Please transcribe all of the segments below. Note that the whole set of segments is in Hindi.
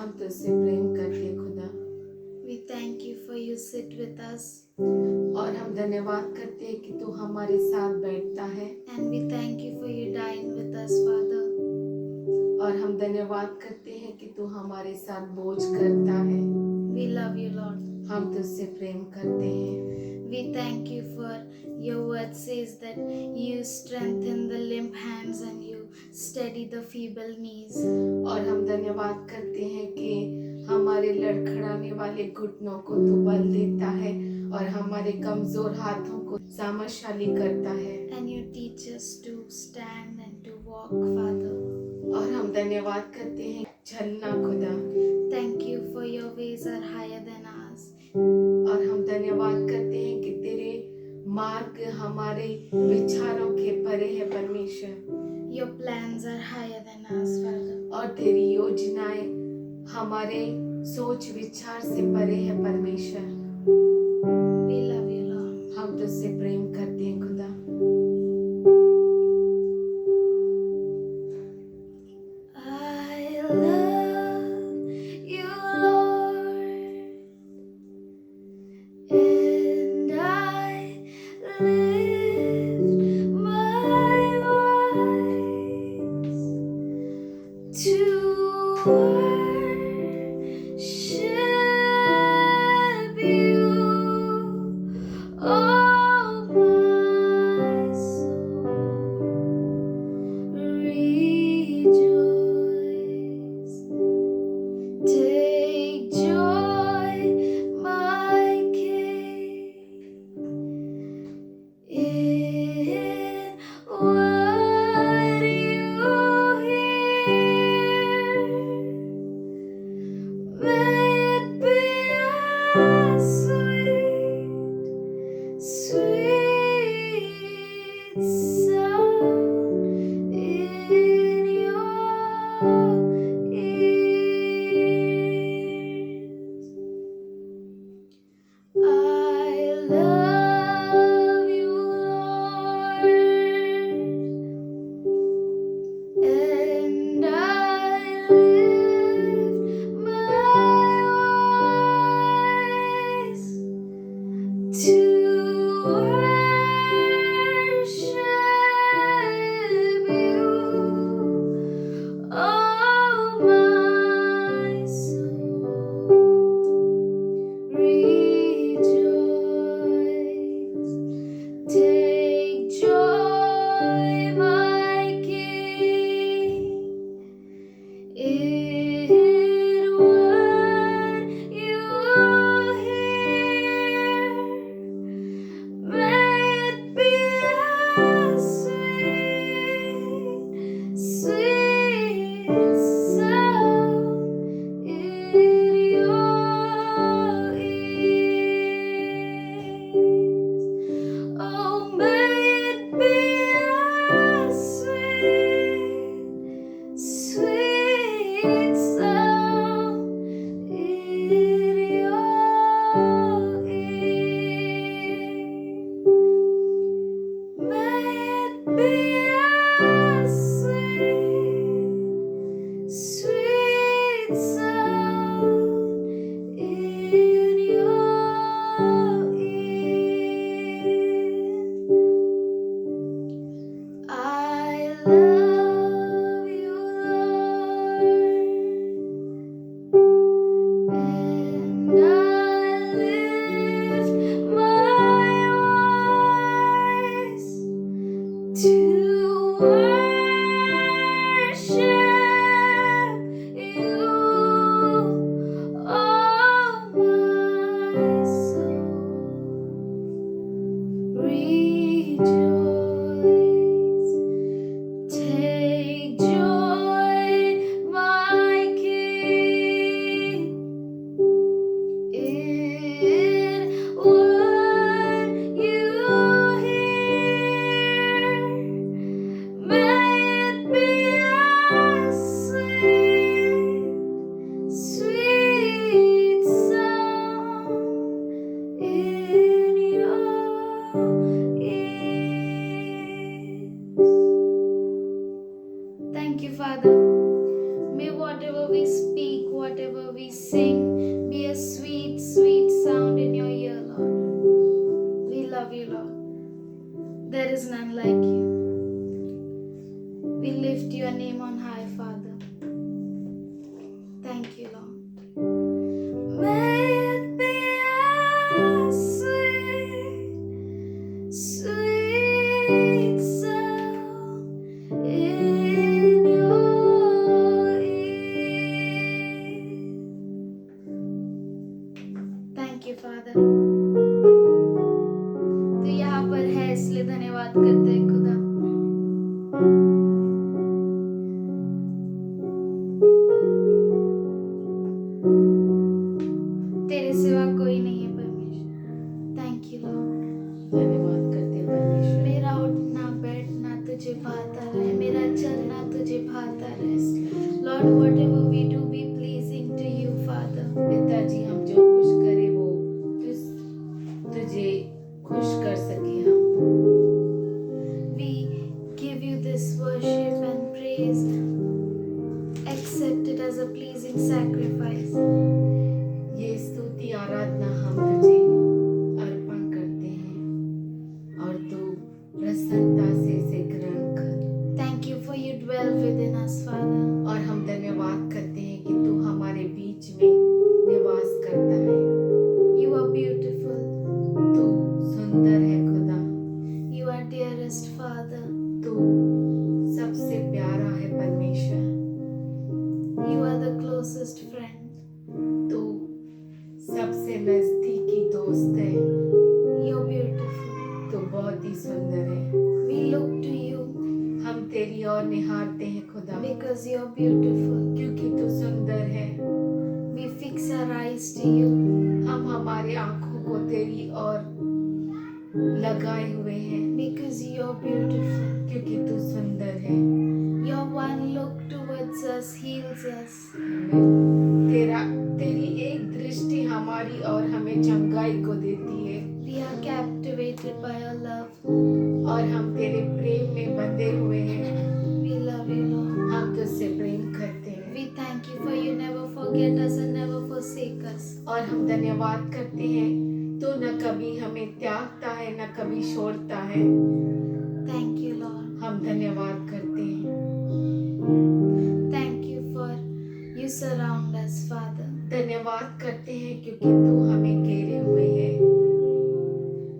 हम तुझसे प्रेम करते हैं खुदा, We thank you for you sit with us, और हम धन्यवाद करते हैं कि तू हमारे साथ बैठता है, and we thank you for you dine with us, Father. और हम धन्यवाद करते हैं कि तू हमारे साथ बोझ करता है। We love you, Lord. हम तुझसे प्रेम करते हैं। We thank you for your word says that you strengthen the limp hands and you steady the feeble knees. और हम धन्यवाद करते हैं कि हमारे लड़खड़ाने वाले घुटनों को तू बल देता है और हमारे कमजोर हाथों को सामर्थशाली करता है। And you teach us to stand and to walk, Father. और हम धन्यवाद करते हैं चलना खुदा, Thank you for your ways are higher than ours. और हम धन्यवाद करते हैं कि तेरे मार्ग हमारे विचारों के परे है परमेश्वर, Your plans are higher than ours, Father. और तेरी योजनाएं हमारे सोच विचार से परे है परमेश्वर। We love you, Lord. हम तुझसे प्रेम करते हैं खुदा। I love you, Lord, and I lift my voice to worship you, oh my soul, rejoice. Take joy, my King, in what you hear. May it be a sweet, sweet sound in your ears. I love you, Lord, and I lift my voice to worship you, oh my soul, rejoice. Take joy, my King, in what you hear. May it be a sweet, sweet sound in your ears. Oh, may it be a sweet, sweet sound in your ears. May it be a sweet, sweet sound in your ears. I love you, Lord, and I lift my voice to worship Lord, whatever we do be pleasing to you, Father. पिताजी हम जो कुछ करें वो तुझे खुश कर सके हम। We give you this worship and praise. Accept it as a pleasing sacrifice. ये स्तुति आराधना हम तुझे अर्पण करते हैं और तू प्रसन्नता से इसे ग्रहण कर। Thank you for you dwell within us, Father. और हम धन्यवाद करते हैं कि तू हमारे बीच में निवास करता है। You are beautiful. तू सुंदर है खुदा, You are dearest Father. तू सबसे प्यारा है परमेश्वर, You are the closest friend. तू सबसे नजदीकी दोस्त है, You're beautiful. तू बहुत ही सुंदर है। We look to you हम तेरी ओर निहारते हैं खुदा, because you're beautiful. क्योंकि तू सुंदर है। We fix our eyes to you हम हमारी आंखों को तेरी ओर लगाए हुए हैं, because you're beautiful. क्योंकि तू सुंदर है। Your one look towards us heals us. तेरी एक दृष्टि हमारी और हमें चंगाई को देती है We are captivated by your love. और हम तेरे प्रेम में बंधे हुए हैं। We love you, Lord. हम तुझसे प्रेम करते हैं We thank you for you never forget us and never forsake us. और हम धन्यवाद करते हैं तू न कभी हमें त्यागता है न कभी छोड़ता है। Thank you, Lord. हम धन्यवाद करते हैं। Thank you for you surround us, Father, धन्यवाद करते हैं क्योंकि तू हमें घेरे हुए है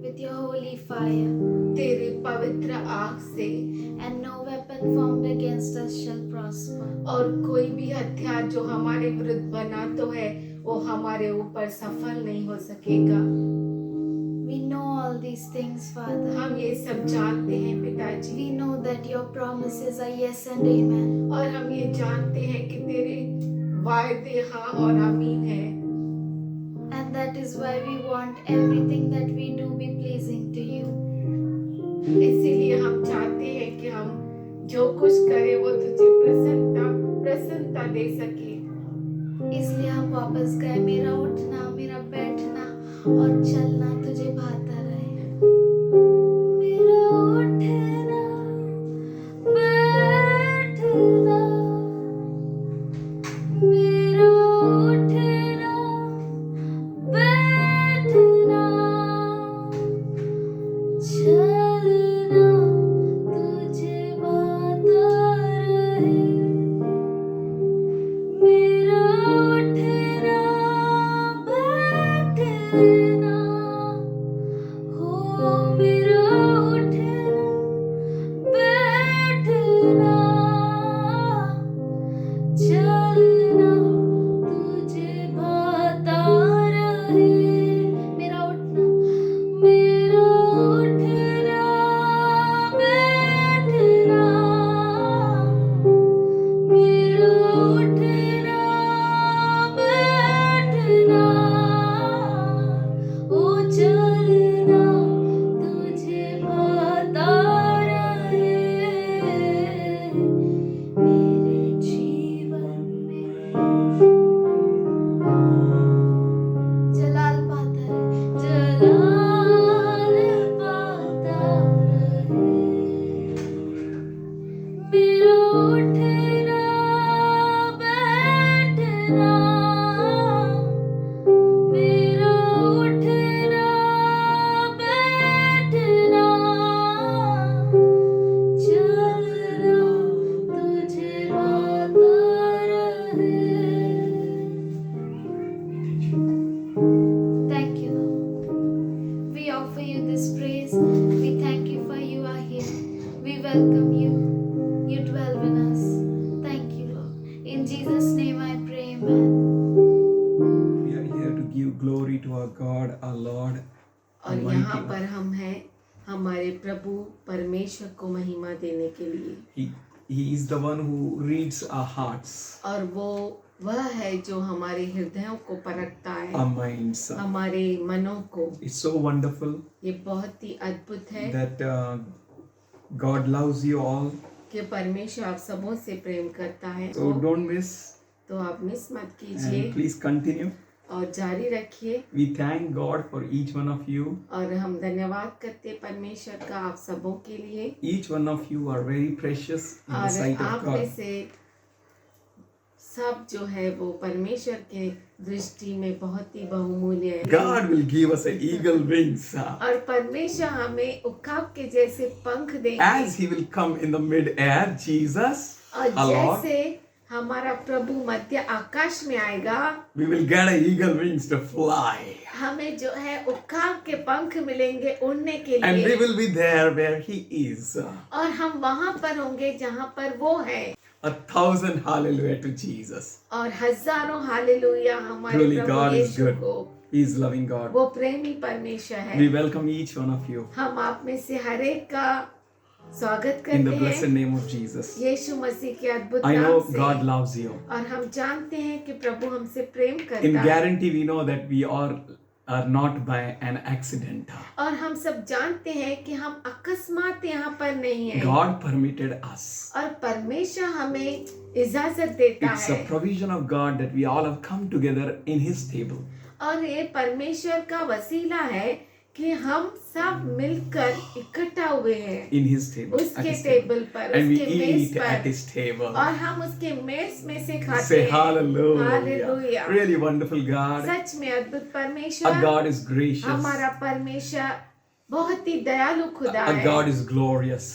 with your holy fire, तेरे पवित्र आग से, and no weapon formed against us shall prosper. और कोई भी हथियार जो हमारे विरुद्ध बना तो है वो हमारे ऊपर सफल नहीं हो सकेगा। We know all these things, Father. हम ये सब जानते हैं पिताजी, We know that your promises are yes and amen. और हम ये जानते हैं कि तेरे वायदे हाँ और आमीन है, And that is why we want everything that we do be pleasing to you. इसीलिए हम चाहते हैं कि हम जो कुछ करें वो तुझे प्रसन्नता दे सके। इसलिए हम वापस गए, मेरा उठना, मेरा बैठना और चलना तुझे भाता रहे। मेरा उठना, बैठना, मेरा उठना, बैठना, चलना तुझे भाता रहे। मेरा उठना, बैठना, हो मेरा उठना, बैठना, चलना तुझे भाता रहे। मेरा उठना, मेरा उठना, बैठना, मेरा उठना, बैठना, ओ चलना तुझे भाता रहे। मेरे जीवन में जलाल पाता रहे, जलाल पाता रहे। मेरा उठना, बैठना, मेरा उठना, बैठना, चलना तुझे भाता रहे। Thank you, Lord. We offer you this praise. We thank you for you are here. We welcome you. You dwell with us. Thank you, Lord. In Jesus' name I pray, amen. We are here to give glory to our God, our Lord, और यहाँ पर हम हैं हमारे प्रभु परमेश्वर को महिमा देने के लिए, He is the one who reads our hearts, और वह है जो हमारे हृदयों को परखता है, our minds. हमारे मनों को। It's so wonderful ये बहुत ही अद्भुत है that God loves you all, कि परमेश्वर आप सबों से प्रेम करता है। So don't miss तो आप मिस मत कीजिए and please continue. और जारी रखिए। We thank God for each one of you. और हम धन्यवाद करते हैं परमेश्वर का आप सबों के लिए। Each one of you are very precious in the और sight of आप में God. से सब जो है वो परमेश्वर के दृष्टि में बहुत ही बहुमूल्य है। God will give us an eagle wings और परमेश्वर हमें उकाब के जैसे पंख देंगे। as He will come in the mid-air. Jesus, और our Lord, जैसे हमारा प्रभु मध्य आकाश में आएगा, we will get an eagle wings to fly. हमें जो है उकाब के पंख मिलेंगे उड़ने के And we लिए। will be there where He is. और हम वहाँ पर होंगे जहाँ पर वो है। 1,000 hallelujah to Jesus. और हजारों हालेलुया हमारे Truly Prabhu God is Yeshu good. को। He is loving God. वो प्रेमी परमेश्वर है। We welcome each one of you हम आप में से हर एक का स्वागत in the करते blessed हैं name of Jesus. यीशु मसीह के अद्भुत I know नाम से। God loves you. और हम जानते हैं कि प्रभु हमसे प्रेम In करता है। guarantee, we know that we are not by an accident. और हम सब जानते हैं कि हम अकस्मात यहाँ पर नहीं है। God permitted us. और परमेश्वर हमें इजाजत देता It's a है। provision of God that we all have come together in His table. और ये परमेश्वर का वसीला है कि हम सब मिलकर इकट्ठा हुए हैं In His table. At उसके His table. टेबल पर, And we उसके मेज eat at पर। His table. और हम उसके मेज में से खाते Say हैं। hallelujah. Hallelujah. Really wonderful God. सच में अद्भुत Our परमेश्वर। God is gracious. हमारा परमेश्वर बहुत ही दयालु खुदा Our है। God is glorious.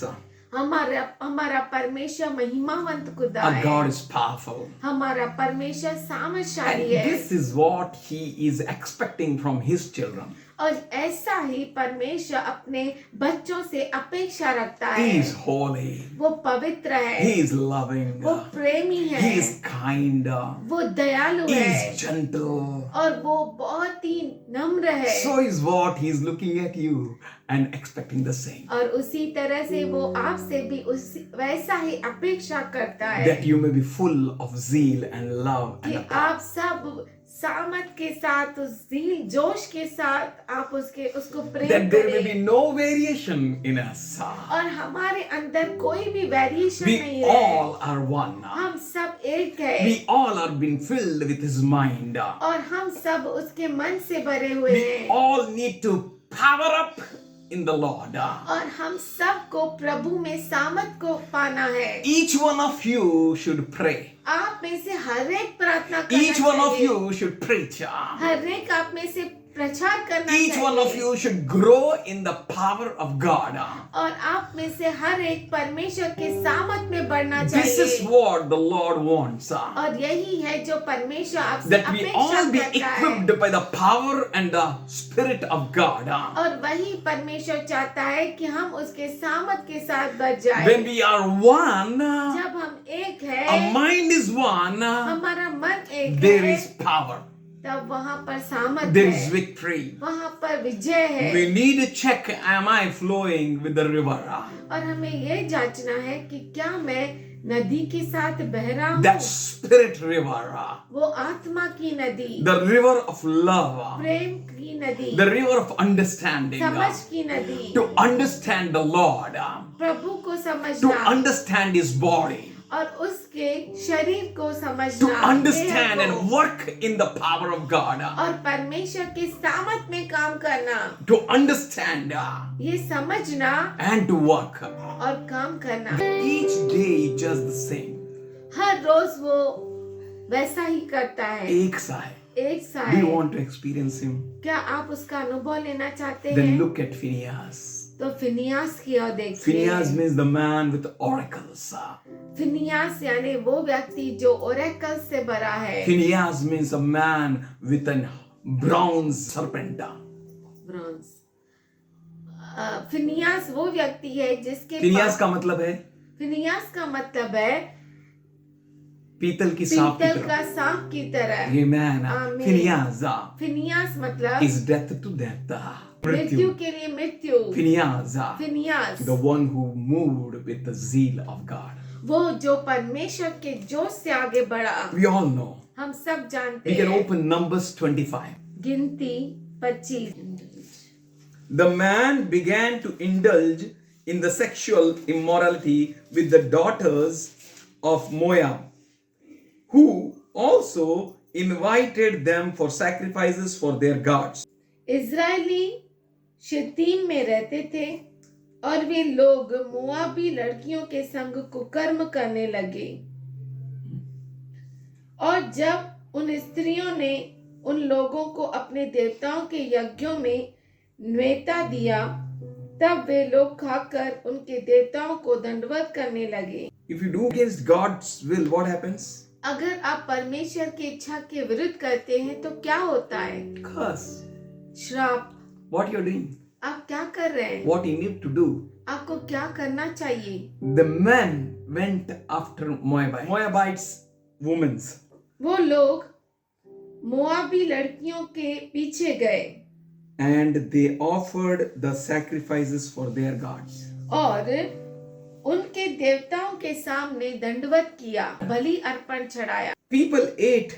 हमारा परमेश्वर महिमावंत खुदा Our है। God is powerful. हमारा परमेश्वर And सामर्थशाली है। this is what He is expecting from His children. और ऐसा ही परमेश्वर अपने बच्चों से अपेक्षा रखता He है। is holy. वो पवित्र है। He is loving. वो प्रेमी है। He is kind. वो दयालु He है। is gentle. और वो बहुत ही नम्र है। So is what He is looking at you and expecting the same. और उसी तरह से वो आपसे भी वैसा ही अपेक्षा करता है That you may be full of zeal and love कि and आप सब सामत के साथ उस दिल जोश के साथ आप उसको प्रेम that there may करें। be no variation in us. और हमारे अंदर कोई भी वेरिएशन We नहीं है। all are one. हम सब एक है। We all are being filled with His mind. और हम सब उसके मन से भरे हुए We हैं। all need to power up in the Lord. और हम सबको प्रभु में सामत को पाना है। Each one of you should pray. आप में से हर एक प्रार्थना करना Each one of चाहिए। you should preach. हर एक आप में से प्रचार करना Each चाहिए। one of you should grow in the power of God. और आप में से हर एक परमेश्वर के सामत में बढ़ना This is चाहिए। what the Lord wants. और यही है जो परमेश्वर आपसे That we अपेक्षा all be करता है। equipped by the power and the Spirit of God. और वही परमेश्वर चाहता है कि हम उसके सामत के साथ बढ़ जाएं। When we are one, जब हम एक our है, mind is one, हमारा मन एक there है, is power, तब वहाँ पर सामत there is है, victory. वहाँ पर विजय है। We need to check, am I flowing with the river? और हमें ये जांचना है कि क्या मैं नदी के साथ बह रहा हूँ। That spirit river, वो आत्मा की नदी, the river of love, प्रेम की नदी, the river of understanding, समझ की नदी, to understand the Lord, प्रभु को to समझना understand His body, और उसके शरीर को to समझना, understand देह को, and work in the power of God, और परमेश्वर के सामत में काम करना, to understand ये समझना and to work. और काम करना। Each day just the same. हर रोज वो वैसा ही करता है, एक सा है. एक सा Do you है। want to experience Him? क्या आप उसका अनुभव लेना चाहते Then हैं? look at Phineas. तो फिनियास की ओर देखिए। Phineas means the man with oracles. फिनियास यानी वो व्यक्ति जो ओरेकल से भरा है। Phineas means a man with a bronze serpent. Bronze. Phinehas वो व्यक्ति है जिसके Phineas पास, का मतलब है फिनियास का मतलब है पीतल की सांप की पीतल का तरह. सांप की तरह। Amen. Amen. Phineas फिनियास मतलब is death to death. मृत्यु के लिए मृत्यु। Phineas, फिनियास the one who moved with the zeal of God. वो जो परमेश्वर के जोश से आगे बढ़ा। We all know. हम सब जानते We can हैं। open Numbers 25. गिनती 25। The man began to indulge in the sexual immorality with the daughters of Moab, who also invited them for sacrifices for their gods. Israeli Shittim में रहते थे और वे लोग मोआबी लड़कियों के संग कुकर्म करने लगे। और जब उन स्त्रियों ने उन लोगों को अपने देवताओं के यज्ञों में न्योता दिया, तब वे लोग खाकर उनके देवताओं को दंडवत करने लगे। If you do against God's will, what happens? अगर आप परमेश्वर की इच्छा के विरुद्ध करते हैं तो क्या होता है? Curse. श्राप। What you're doing? आप क्या कर रहे हैं? What you need to do? आपको क्या करना चाहिए? The men went after Moabites women. वो लोग मोआबी लड़कियों के पीछे गए And they offered the sacrifices for their gods. और उनके देवताओं के सामने दंडवत किया, बलि अर्पण चढ़ाया। People ate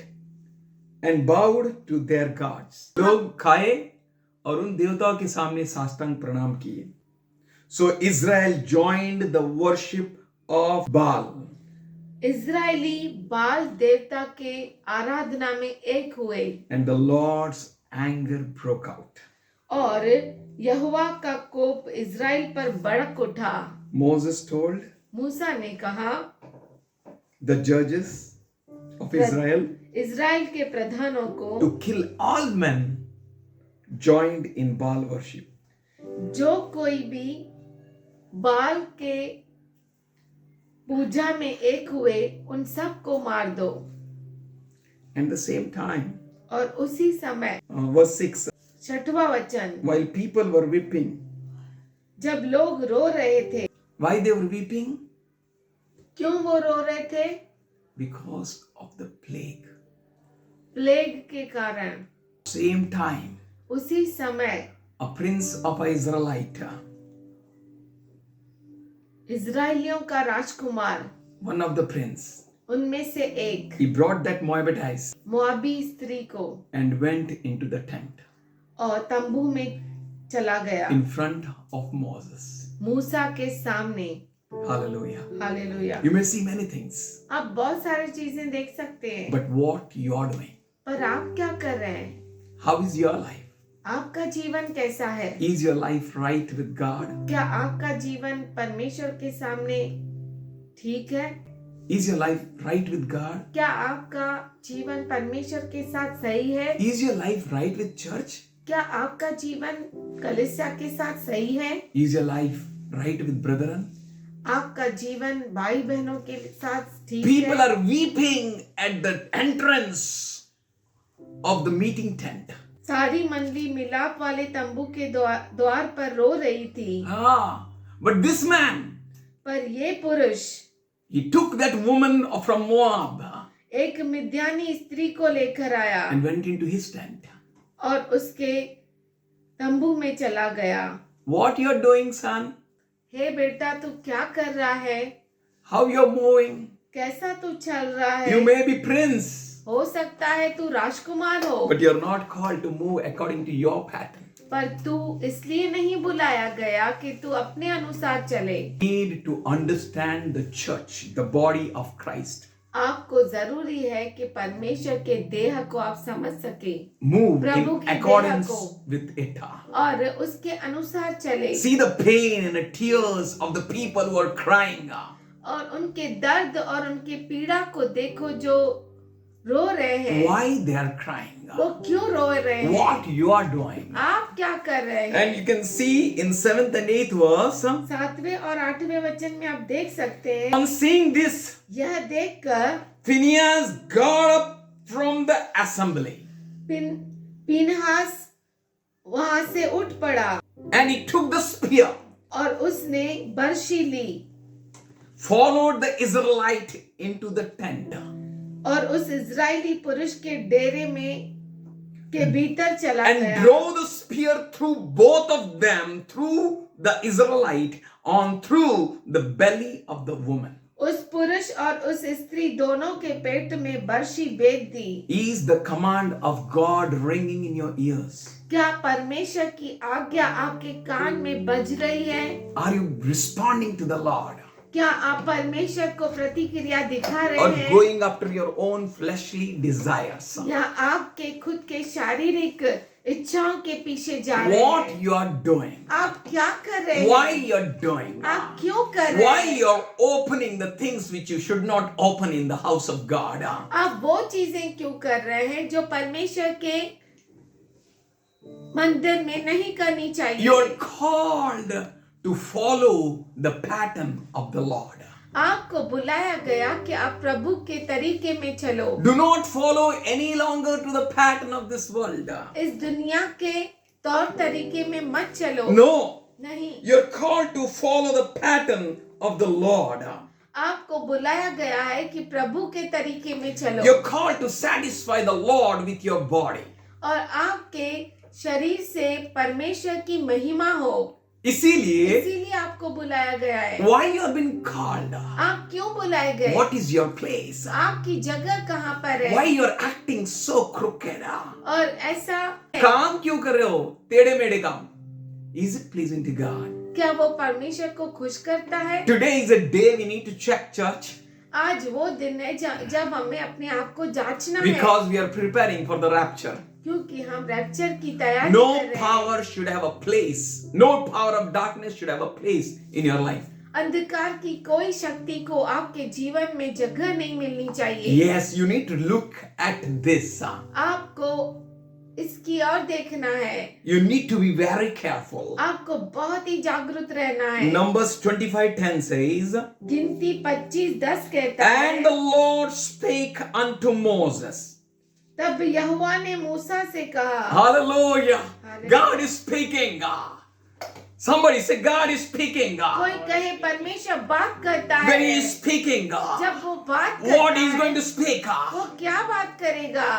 and bowed to their gods. लोग खाए और उन देवताओं के सामने साष्टांग प्रणाम किए. So Israel joined the worship of Baal. Israeli बाल देवता के आराधना में एक हुए And the Lord's anger broke out. और यहोवा का कोप इजराइल पर भड़क उठा। Moses told मूसा ने कहा, the judges of Israel Israel के प्रधानों को to kill all men joined in Baal worship. जो कोई भी बाल के पूजा में एक हुए उन सब को मार दो। And the same time, और उसी समय verse 6, 6वां वचन, while people were weeping, जब लोग रो रहे थे। why they were weeping? क्यों वो रो रहे थे? Because of the plague. Plague के कारण। Same time, उसी समय a prince of Israelite, इजराइलियों का राजकुमार, one of the prince, उनमें से एक, he brought that Moabitess मोआबी स्त्री को and went into the tent और तंबू में चला गया in front of Moses. मूसा के सामने। Hallelujah. Hallelujah. You may see many things, आप बहुत सारी चीजें देख सकते हैं, but what you are doing? पर आप क्या कर रहे हैं? How is your life? आपका जीवन कैसा है? Is your life right with God? क्या आपका जीवन परमेश्वर के सामने ठीक है? Is your life right with God? क्या आपका जीवन परमेश्वर के साथ सही है? Is your life right with church? क्या आपका जीवन कलीसिया के साथ सही है? Is your life right with brethren? आपका जीवन भाई बहनों के साथ ठीक People है? are weeping at the entrance of the meeting tent. सारी मंडली मिलाप वाले तंबू के द्वार पर रो रही थी, But this man, पर ये पुरुष he took that woman from Moab एक मिद्यानी स्त्री को लेकर आया and went into his tent. और उसके तंबू में चला गया। What you are doing, son? हे बेटा, तू क्या कर रहा है? How you are moving? कैसा तू चल रहा है? You may be prince, हो सकता है तू राजकुमार हो, but you are not called to move according to your pattern. पर तू इसलिए नहीं बुलाया गया कि तू अपने अनुसार चले। Need to understand the church, the body of Christ. आपको जरूरी है कि परमेश्वर के देह को आप समझ सके, Move प्रभु in के accordance देह को with it. और उसके अनुसार चले। See the pain and the tears of the people who are crying. और उनके दर्द और उनकी पीड़ा को देखो जो रो रहे हैं। Why they are crying? वो क्यों रो रहे हैं? What you are doing? आप क्या कर रहे हैं? And you can see in 7th and 8th verse, 7वें और 8वें वचन में आप देख सकते हैं। on seeing this, यह देखकर Phinehas got up from the assembly Phinehas वहां से उठ पड़ा and he took the spear, और उसने बर्शी ली followed the Israelite into the tent, और उस इजरायली पुरुष के डेरे में के भीतर चला and गया drove the spear through both of them, through the Israelite, on through the belly of the woman. उस पुरुष और उस स्त्री दोनों के पेट में बर्शी बेच दी। Is the command of God ringing in your ears? क्या परमेश्वर की आज्ञा आपके कान में बज रही है? Are you responding to the Lord? क्या आप परमेश्वर को प्रतिक्रिया दिखा रहे Or हैं? going after your own fleshly desires? या आपके खुद के शारीरिक इच्छाओं के पीछे जा रहे What हैं? you are doing? आप क्या कर रहे Why हैं? you are doing? आप क्यों कर रहे Why हैं? you are opening the things which you should not open in the house of God? आप वो चीजें क्यों कर रहे हैं जो परमेश्वर के मंदिर में नहीं करनी चाहिए? You are called to follow the pattern of the Lord. आपको बुलाया गया कि आप प्रभु के तरीके में चलो। Do not follow any longer to the pattern of this world. इस दुनिया के तौर तरीके में मत चलो। No, नहीं, you're called to follow the pattern of the Lord. आपको बुलाया गया है कि प्रभु के तरीके में चलो। You're called to satisfy the Lord with your body. और आपके शरीर से परमेश्वर की महिमा हो, इसीलिए इसीलिए आपको बुलाया गया है। why you have been called? आप क्यों बुलाए गए? What is your place? आपकी जगह कहाँ पर Why है? you are acting so crooked? और ऐसा काम क्यों कर रहे हो? टेढ़े मेढ़े काम. Is it pleasing to God? क्या वो परमेश्वर को खुश करता है? Today is a day we need to check, church, आज वो दिन है जब हमें अपने आप को जांचना है, because we are preparing for the rapture. क्योंकि हम रैप्चर की तैयारी No कर रहे हैं। power should have a place. No power of darkness should have a place in your life. अंधकार की कोई शक्ति को आपके जीवन में जगह नहीं मिलनी चाहिए। Yes, you need to look at this. आपको इसकी ओर देखना है। You need to be very careful. आपको बहुत ही जागरूक रहना है। Numbers 25:10 says, गिनती 25:10 कहता and the है, Lord spake unto Moses. तब यहोवा ने मूसा से कहा। Hallelujah. Hallelujah. God is speaking. Somebody say God is speaking. कोई कहे परमेश्वर बात करता है। When he is speaking, जब वो बात करता what he is है, going to speak? वो क्या बात करेगा?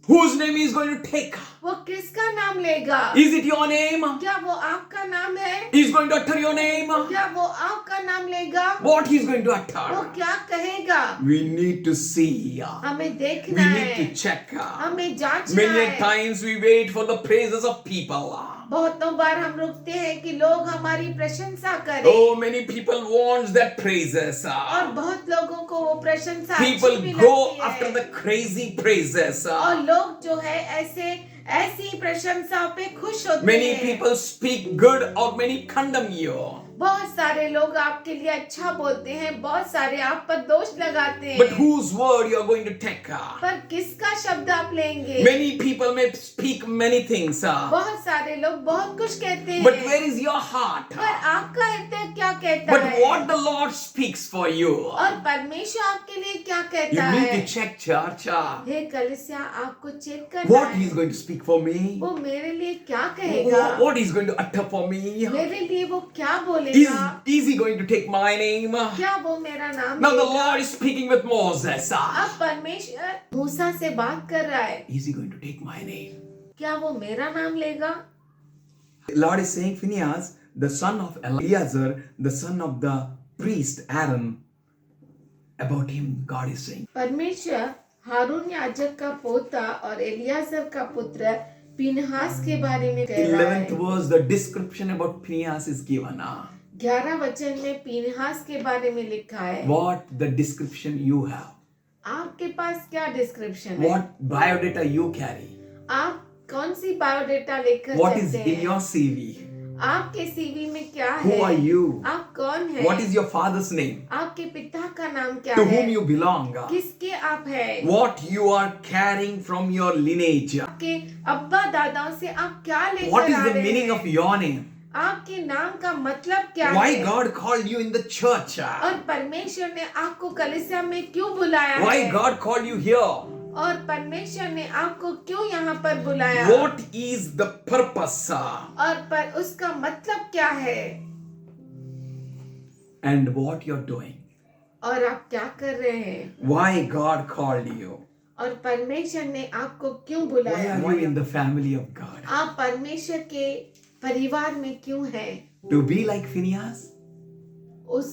Whose name he is going to take? वो किसका नाम लेगा? Is it your name? क्या वो आपका नाम है? He is going to utter your name. क्या वो आपका नाम लेगा? What he is going to वो utter? क्या कहेगा? We need to see. हमें We देखना need है, to check. हमें जांचना Many a है। times we wait for the praises of people. बहुतों बार हम रुकते हैं कि लोग हमारी प्रशंसा करें, Oh, many people want that praises. और बहुत लोगों को वो प्रशंसा अच्छी People भी go लगती after है, the crazy praises. और लोग जो है ऐसी प्रशंसाओं पे खुश होते Many हैं। people speak good or many condemn you. बहुत सारे लोग आपके लिए अच्छा बोलते हैं, बहुत सारे आप पर दोष लगाते हैं, But whose word you are going to take? पर किसका शब्द आप लेंगे? Many people may speak many things. बहुत सारे लोग बहुत कुछ कहते हैं, But where is your heart? पर आपका हृदय क्या कहता But है? what the Lord speaks for you? और परमेश्वर आपके लिए क्या You कहता need है? to check, church. हे कलीसिया, आपको चेक करना What he is है, going to speak for me? वो मेरे लिए क्या कहेगा? What he is going to utter for me? मेरे लिए वो क्या Is, बोलेगा? is he going to take my name? क्या वो मेरा नाम Now the लेगा? Lord is speaking with Moses. अब परमेश्वर मूसा से बात कर रहा है, Is he going to take my name? क्या वो मेरा नाम लेगा? Lord is saying, Phinehas, the son of Eleazar, the son of the priest Aaron, about him, God is saying. परमेश्वर हारून याजक का पोता और एलियाजर का पुत्र पिनहास के बारे में कह रहा 11th है। verse, the description about Phinehas is given. 11 वचन में पिनहास के बारे में लिखा है। What the description you have? आपके पास क्या डिस्क्रिप्शन है? What biodata you carry? आप कौन सी बायोडेटा लेकर What is चलते in हैं? your CV? आपके सीवी में क्या Who है? are you? आप कौन है? What is your father's name? आपके पिता का नाम क्या To है? whom you belong? किसके आप है? What you are carrying from your lineage? आपके अब्बा दादाओं से आप क्या लेकर What is आ the रहे meaning हैं? of your name? आपके नाम का मतलब क्या Why है? God called you in the church? और परमेश्वर ने आपको कलीसिया में क्यों बुलाया Why है? God called you here? और परमेश्वर ने आपको क्यों यहाँ पर बुलाया? What is the purpose? और पर उसका मतलब क्या है? And what you're doing? और आप क्या कर रहे हैं? Why God called you? और परमेश्वर ने आपको क्यों Why बुलाया? are you in the family of God? आप परमेश्वर के परिवार में क्यों हैं? To be like Phinehas? उस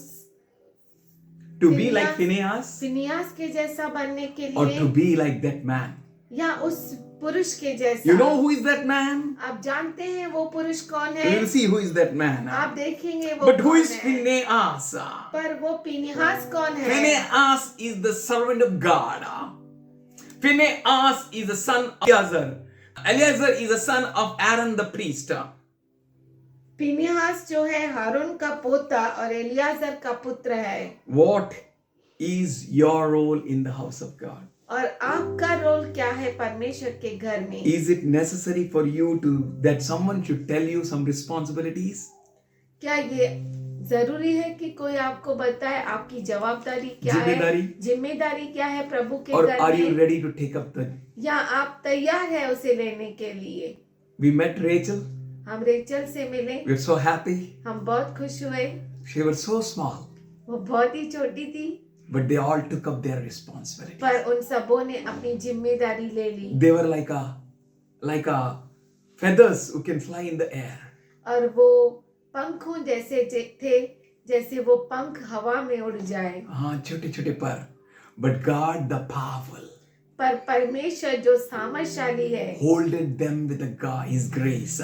To be like Phinehas फिनियास के जैसा बनने के or to लिए be like that man? या उस पुरुष के जैसा? You know who is that man? आप जानते हैं वो पुरुष कौन We है? will see who is that man. आप देखेंगे वो But who कौन is है? Phinehas? पर वो फिनिहास कौन है? Phinehas is the servant of God. Phinehas is the son of Eleazar. Eleazar is the son of Aaron the priest. फिनिहास जो है हारून का पोता और एलियाजर का पुत्र है। What is your role in the house of God? और आपका रोल क्या है परमेश्वर के घर में? Is it necessary for you to that someone should tell you some responsibilities? क्या ये जरूरी है कि कोई आपको बताए आपकी जवाबदारी क्या है? जिम्मेदारी? जिम्मेदारी क्या है प्रभु के Or घर are you में? ready to take up the? या आप तैयार है उसे लेने के लिए? We met Rachel. हम रेचल से मिले, We're so happy. हम बहुत खुश हुए। She was so small, वो बहुत ही छोटी थी, but they all took up their responsibility. पर उन सबों ने अपनी जिम्मेदारी ले ली They were like a feathers who can fly in the air. और वो पंखों जैसे थे, जैसे वो पंख हवा में उड़ जाए। हाँ, छोटे छोटे पर, but God the powerful पर परमेश्वर जो सामर्थशाली है, holded them with His grace.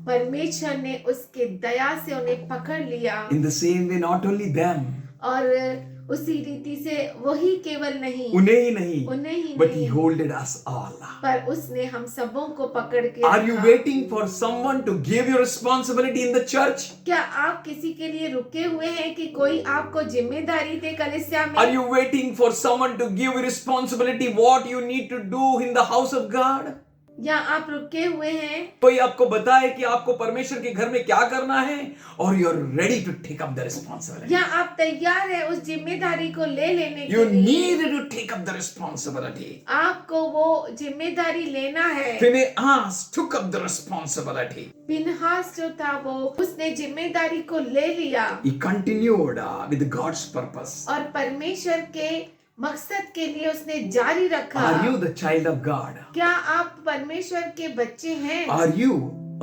परमेश्वर ने उसके दया से उन्हें पकड़ लिया। In the same way, not only them, और उसी रीति से वही केवल नहीं, उन्हें ही नहीं, उन्हें ही but He नहीं, holded us all. पर उसने हम सबों को पकड़ के Are you रखा। waiting for someone to give you responsibility in the church? क्या आप किसी के लिए रुके हुए हैं कि कोई आपको जिम्मेदारी दे कलीसिया में? Are you waiting for someone to give you responsibility what you need to do in the house of God? या आप रुके हुए हैं कोई आपको बताए कि आपको परमेश्वर के घर में क्या करना है, और you are ready to take up the responsibility. या आप तैयार है उस जिम्मेदारी को ले लेने के You लिए? need to take up the responsibility. आपको वो जिम्मेदारी लेना है। Phinehas took up the responsibility. फिनहास जो था वो उसने जिम्मेदारी को ले लिया He continued with God's purpose. और परमेश्वर के मकसद के लिए उसने जारी रखा। Are you the child of God? क्या आप परमेश्वर के बच्चे हैं? Are you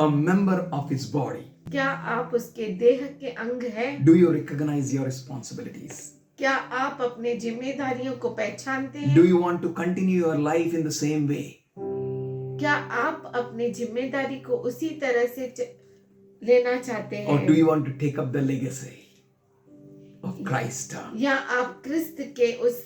a member of His body? क्या आप उसके देह के अंग हैं? Do you recognize your responsibilities? क्या आप अपने जिम्मेदारियों को पहचानते हैं? Do you want to continue your life in the same way? क्या आप अपने जिम्मेदारी को उसी तरह से लेना चाहते Or do हैं? you want to take up the legacy of Christ? या आप क्रिस्त के उस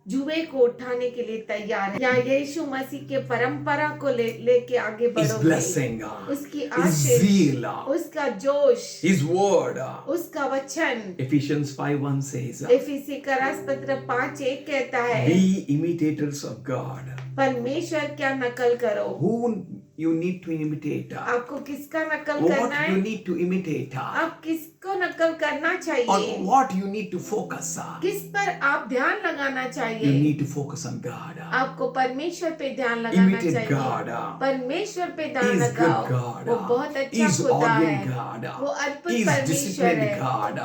जुए को उठाने के लिए तैयार हैं? या यीशु मसीह के परंपरा को लेके आगे His बढ़ोगे? blessing, उसकी His आशीष, zeal, उसका जोश, His word. उसका वचन। Ephesians 5:1 says, एफिसी का राजपत्र 5:1 कहता है, be imitators of God. परमेश्वर क्या नकल करो? Who you need to imitate? आपको किसका नकल What करना you है? need to imitate? आप किसको नकल करना On चाहिए? what you need to focus? किस पर आप ध्यान लगाना You चाहिए? need to focus on God. आपको परमेश्वर पे ध्यान लगाना Imitate चाहिए। God. परमेश्वर पे He ध्यान is good लगाओ। God. वो बहुत He अच्छा is खुदा ordained है, God. वो अद्भुत He is परमेश्वर disciplined है God.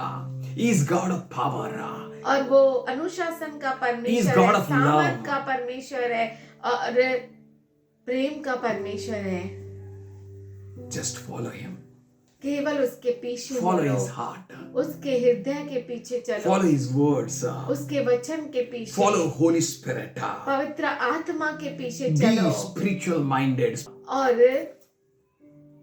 He is God of power. और वो अनुशासन का He is परमेश्वर God है, of सामर्थ love. का परमेश्वर है और प्रेम का परमेश्वर है। Just follow Him. केवल उसके पीछे Follow चलो, His heart. उसके हृदय के पीछे चलो, Follow His words. उसके वचन के पीछे, Follow Holy Spirit. पवित्र आत्मा के पीछे Be चलो spiritual minded. और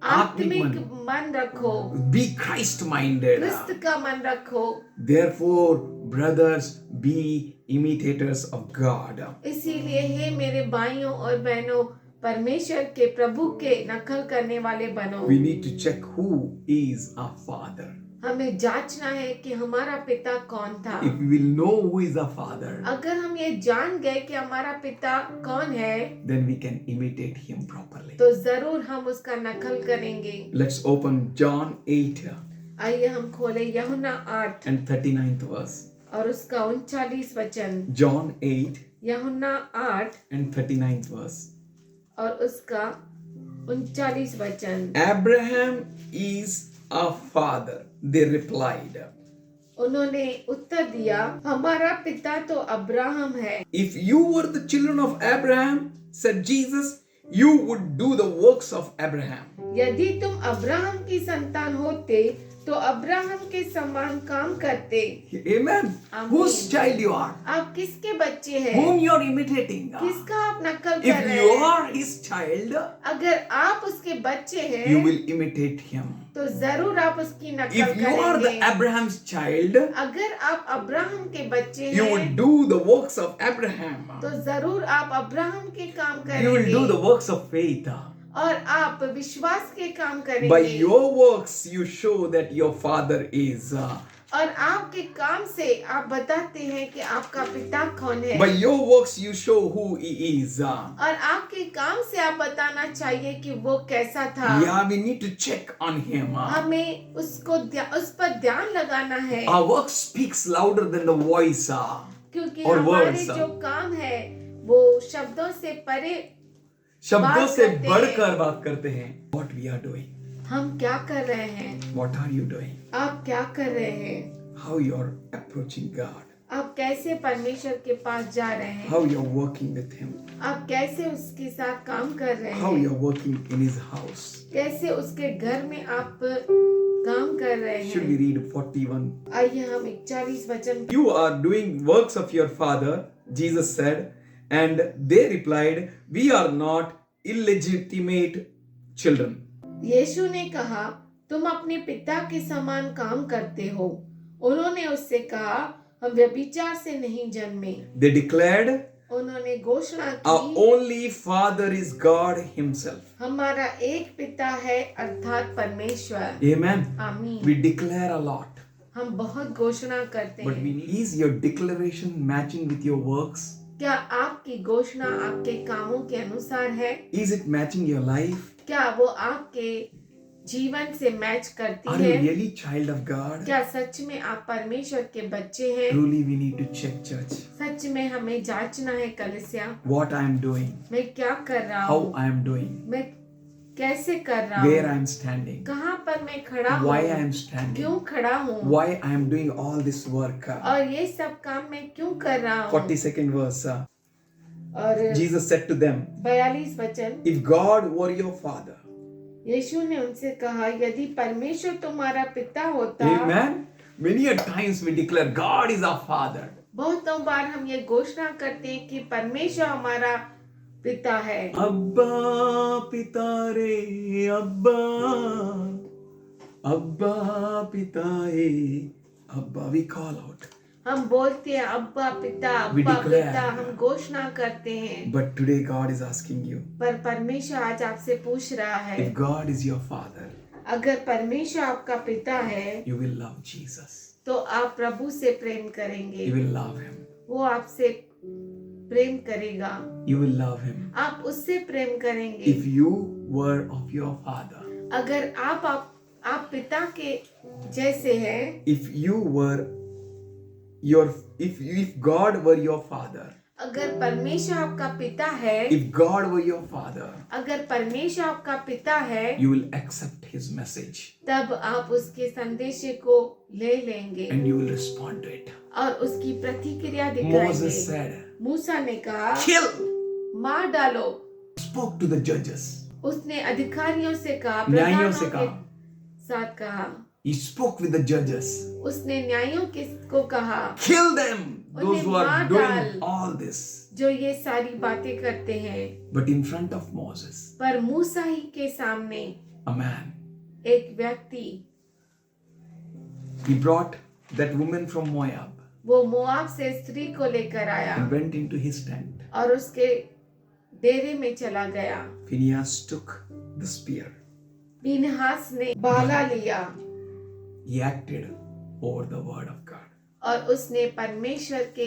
आत्मिक आत्मिक मन रखो, Be Christ minded. क्रिस्त का मन रखो। Therefore, brothers, be imitators of God. इसीलिए हे मेरे भाइयों और बहनों, परमेश्वर के प्रभु के नकल करने वाले बनो। We need to check who is our Father. हमें जांचना है कि हमारा पिता कौन था। If we will know who is our Father, अगर हम ये जान गए कि हमारा पिता कौन है, then we can imitate Him properly. तो जरूर हम उसका नकल करेंगे। Let's open John 8 आइए हम खोले यूहन्ना 8 and 39th verse. और उसका 39 वचन। John 8 यूहन्ना 8 and 39th verse. और उसका 39 वचन। Abraham is our father, they replied. उन्होंने उत्तर दिया, हमारा पिता तो अब्राहम है। If you were the children of Abraham, said Jesus, you would do the works of Abraham. यदि तुम अब्राहम की संतान होते तो अब्राहम के समान काम करते। Amen. Amen. Whose child you are? आप किसके बच्चे हैं? Whom you are imitating? किसका आप नकल कर If रहे you हैं? are his child, अगर आप उसके बच्चे हैं you will imitate him. तो जरूर आप उसकी नकल If you are the करेंगे। Abraham's child, अगर आप अब्राहम के बच्चे you हैं will do the works of Abraham. तो जरूर आप अब्राहम के काम You will do the करेंगे works of faith. और आप विश्वास के काम By करेंगे your works, you show that your father is. और आपके काम से आप बताते हैं कि आपका पिता कौन है By your works, you show who he is. और आपके काम से आप बताना चाहिए कि वो कैसा था। Yeah, we need to check on him. हमें उस पर ध्यान लगाना है Our work speaks louder than the voice. क्योंकि और हमारे words. जो काम है वो शब्दों से परे शब्दों बात से करते बढ़कर हैं। बात करते हैं. What we are doing? हम क्या कर रहे हैं? What are you doing? आप क्या कर रहे हैं? How you are approaching God? आप कैसे परमेश्वर के पास जा रहे हैं? How you are working with him? आप कैसे उसके साथ काम कर रहे How you हैं? are working in his house? कैसे उसके घर में आप काम कर रहे Should we हैं? read 41? आइए हम 41 वचन You are doing works of your father, Jesus said, and they replied, we are not illegitimate children. यीशु ने कहा, तुम अपने पिता के समान काम करते हो। उन्होंने उससे कहा, हम व्यभिचार से नहीं जन्मे। They declared, उन्होंने घोषणा our की, only father is God himself. हमारा एक पिता है अर्थात परमेश्वर। Amen. आमीन। We declare a lot, हम बहुत घोषणा करते but हैं। is your declaration matching with your works? क्या आपकी घोषणा आपके कामों के अनुसार है? Is it matching your life? क्या वो आपके जीवन से मैच करती Are you है? really child of God? क्या सच में आप परमेश्वर के बच्चे हैं? Truly we need to check, church, सच में हमें जांचना है कलीसिया, what I am doing, मैं क्या कर रहा how हूँ, I am doing, मैं कैसे कर रहा where I हूँ, am standing, कहाँ पर मैं खड़ा why I हूँ, am standing, क्यों खड़ा हूँ why I am doing all this work. और ये सब काम मैं क्यों कर रहा हूँ। 42nd verse. और Jesus said to them, 42 वचन, if God were your father, यीशु ने उनसे कहा, यदि परमेश्वर तुम्हारा पिता होता। amen. Many a times we declare God is our father. बहुतों बार हम ये घोषणा करते हैं कि परमेश्वर हमारा पिता है। अब्बा पिता रे अब्बा, अब्बा पिता रे अब्बा. We call out. हम बोलते हैं अब्बा पिता, We अब्बा declare. पिता, हम घोषणा करते हैं। But today God is asking you, पर परमेश्वर आज आपसे पूछ रहा है, if God is your father, अगर परमेश्वर आपका पिता है you will love Jesus. तो आप प्रभु से प्रेम करेंगे, You will love him. वो आपसे प्रेम करेगा, You will love him. आप उससे प्रेम करेंगे। If you were of your father, अगर आप पिता के जैसे हैं, if you were if God were your father, अगर परमेश्वर आपका पिता है, if God were your father, अगर परमेश्वर आपका पिता है, you will accept his message तब आप उसके संदेश को ले लेंगे and you will respond to it. और उसकी प्रतिक्रिया Moses दिखाएंगे। said, मूसा ने कहा, kill. मार डालो। Spoke to the judges. उसने अधिकारियों से कहा, न्यायियों से प्रधानों कहा. के साथ कहा, He spoke with the judges. उसने न्यायियों को कहा, Kill them, those who are मार doing डाल। all this. जो ये सारी बातें करते हैं। But in front of Moses, पर मूसा ही के सामने a man, एक व्यक्ति, he brought that woman from Moab वो मोआब से स्त्री को लेकर आया and went into his tent. और उसके डेरे में चला गया। Phinehas took the spear. Phinehas ने भाला लिया He acted over the word of God. और उसने परमेश्वर के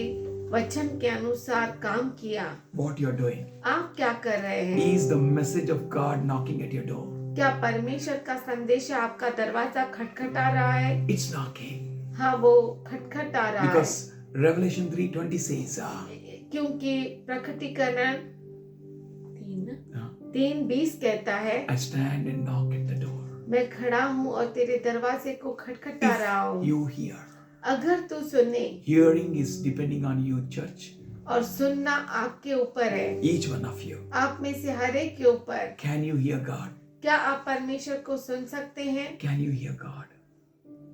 वचन के अनुसार काम किया। What you're doing आप क्या कर रहे हैं? is the message of God knocking at your door. क्या परमेश्वर का संदेश आपका दरवाजा खटखटा रहा है? It's knocking. हाँ, वो खटखटा रहा Because Revelation 3:20 says, है क्योंकि प्रकटीकरण 3:20 कहता है, I stand and knock at the door. मैं खड़ा हूँ और तेरे दरवाजे को खटखटा रहा If हूँ। you hear, अगर तू सुने, hearing is depending on you, church. और सुनना आपके ऊपर है, Each one of you. आप में से हर एक के ऊपर। Can you hear God? क्या आप परमेश्वर को सुन सकते हैं? Can you hear God?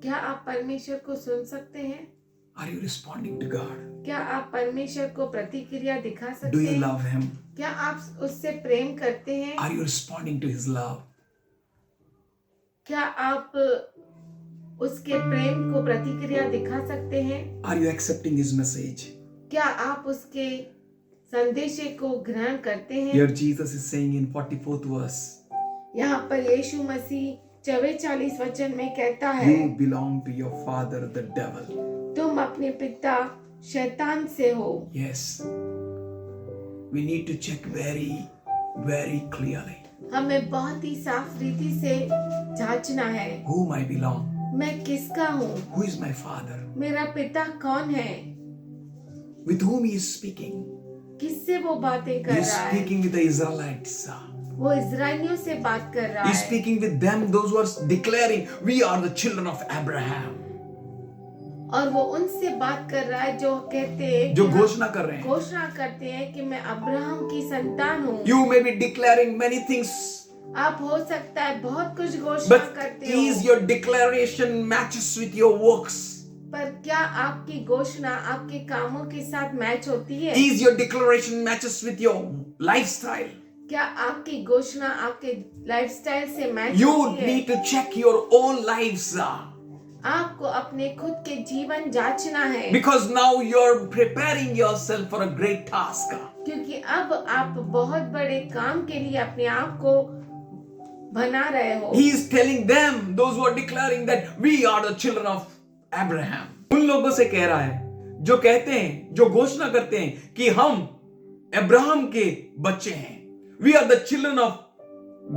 क्या आप परमेश्वर को सुन सकते हैं? Are you responding to God? क्या आप परमेश्वर को प्रतिक्रिया दिखा Do सकते you हैं? love Him? क्या आप उससे प्रेम करते हैं? Are you responding to His love? क्या आप उसके प्रेम को प्रतिक्रिया दिखा सकते हैं? Are you accepting His message? क्या आप उसके संदेशे को ग्रहण करते हैं? Here Jesus is saying in 44th verse, यहाँ पर यीशु मसीह 44 वचन में कहता है, you belong to your father the devil. तुम अपने पिता शैतान से हो। Yes. We need to check very clearly हमें बहुत ही साफ रीति से जांचना है, whom I belong, मैं किसका हूँ, who is my father, मेरा पिता कौन है, with whom he is speaking. किससे वो बातें कर He is रहा है। speaking with the Israelites. वो इजरायलियों से बात कर रहा He is है speaking with them, those who are declaring, we are the children of Abraham. और वो उनसे बात कर रहा है जो कहते हैं, जो कि हम घोषणा कर रहे हैं. घोषणा करते हैं कि मैं अब्राहम की संतान हूँ। You may be declaring many things, आप हो सकता है बहुत कुछ घोषणा but करते is हो, your declaration matches with your works? पर क्या आपकी घोषणा आपके कामों के साथ मैच होती है? Is your declaration matches with your lifestyle? क्या आपकी घोषणा आपके लाइफस्टाइल से मैच You होती है? need to check your own lives, आपको अपने खुद के जीवन जांचना है, because now you're preparing yourself for a great task. क्योंकि अब आप बहुत बड़े काम के लिए अपने आप को बना रहे हो। He is telling them, those who are declaring that we are the children of Abraham. उन लोगों से कह रहा है जो कहते हैं, जो घोषणा करते हैं कि हम अब्राहम के बच्चे हैं. We are the children of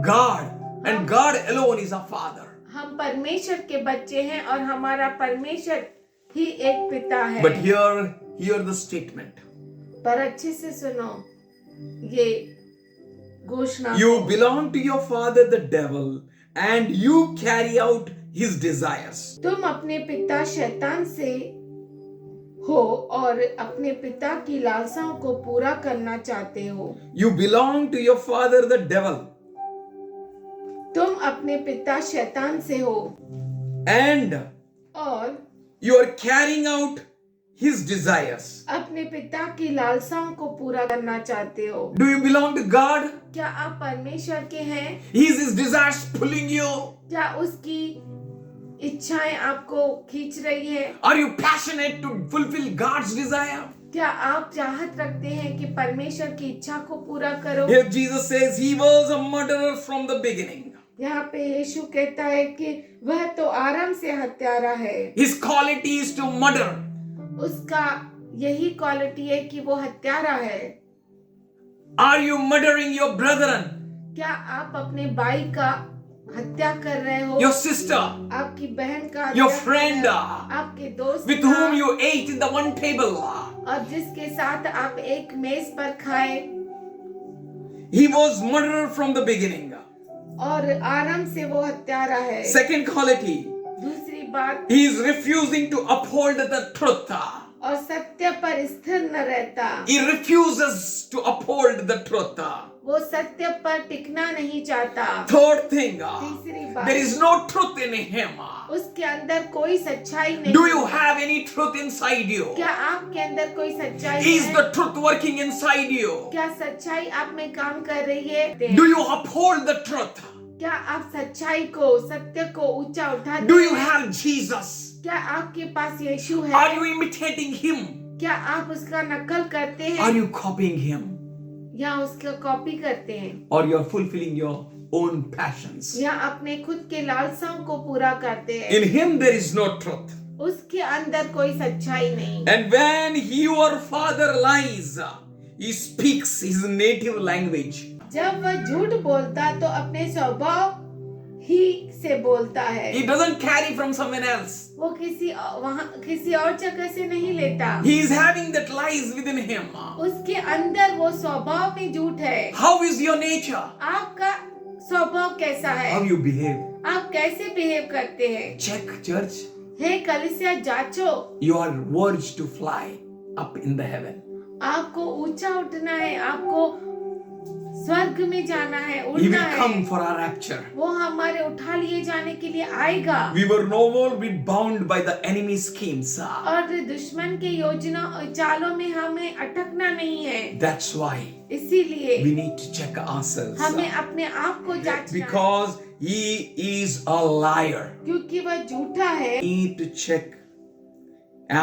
God and God alone is our father. हम परमेश्वर के बच्चे हैं और हमारा परमेश्वर ही एक पिता है। But hear the statement. पर अच्छे से सुनो ये घोषणा। You belong to your father the devil and you carry out his desires. तुम अपने पिता शैतान से हो और अपने पिता की लालसाओं को पूरा करना चाहते हो। You belong to your father the devil तुम अपने पिता शैतान से हो and और you are carrying out his desires. अपने पिता की लालसाओं को पूरा करना चाहते हो। Do you belong to God? क्या आप परमेश्वर के हैं? Is his desires pulling you? क्या उसकी इच्छाएं आपको खींच रही है? Are you passionate to fulfill God's desire? क्या आप चाहत रखते हैं कि परमेश्वर की इच्छा को पूरा करो? Here Jesus says he was a murderer from the beginning. यहाँ पे यीशु कहता है कि वह तो आरंभ से हत्यारा है। His quality is to murder. उसका यही क्वालिटी है कि वो हत्यारा है। Are you murdering your brethren, क्या आप अपने भाई का हत्या कर रहे हो? your sister, आपकी बहन का your हत्या कर friend, रहे हो? आपके दोस्त with का, whom you ate in the one table? और जिसके साथ आप एक मेज पर खाए? He was murderer from the beginning. और आरंभ से वो हत्यारा है। Second quality, दूसरी बात, he is refusing to uphold the truth. और सत्य पर स्थिर न रहता। He refuses to uphold the truth. वो सत्य पर टिकना नहीं चाहता। Third thing, तीसरी बात, there is no truth in him. उसके अंदर कोई सच्चाई नहीं। Do you have any truth inside you? क्या आपके अंदर कोई सच्चाई Is है? the truth working inside you? क्या सच्चाई आप में काम कर रही है? Do you uphold the truth? क्या आप सच्चाई को, सत्य को ऊंचा उठाते Do you हैं? have Jesus? क्या आपके पास यीशु है? Are you imitating him? क्या आप उसका नकल करते Are हैं you copying him? या उसका कॉपी करते हैं Or you are fulfilling your own passions? या अपने खुद के लालसाओं को पूरा करते हैं? In him there is no truth. उसके अंदर कोई सच्चाई नहीं। And when your father lies, he speaks his native language. जब वह झूठ बोलता तो अपने स्वभाव ही से बोलता है। He doesn't carry from someone else. वो किसी और जगह से नहीं लेता। He is having that lies within him. उसके अंदर वो स्वभाव में झूठ है। How is your nature? आपका स्वभाव कैसा है? How you behave? आप कैसे बिहेव करते हैं? Check, church. हे कलीसिया, जांचो। You are verged to fly up in the heaven. आपको ऊंचा उठना है, आपको स्वर्ग में जाना है, He उड़ना will come है, for our rapture. वो हमारे उठा लिए जाने के लिए आएगा। We were no more be bound by the enemy's schemes. और दुश्मन के योजना और चालों में हमें अटकना नहीं है। That's why इसीलिए we need to check ourselves. हमें अपने आप को जांचना है, Because he is a liar. क्योंकि वह झूठा है। We need to check.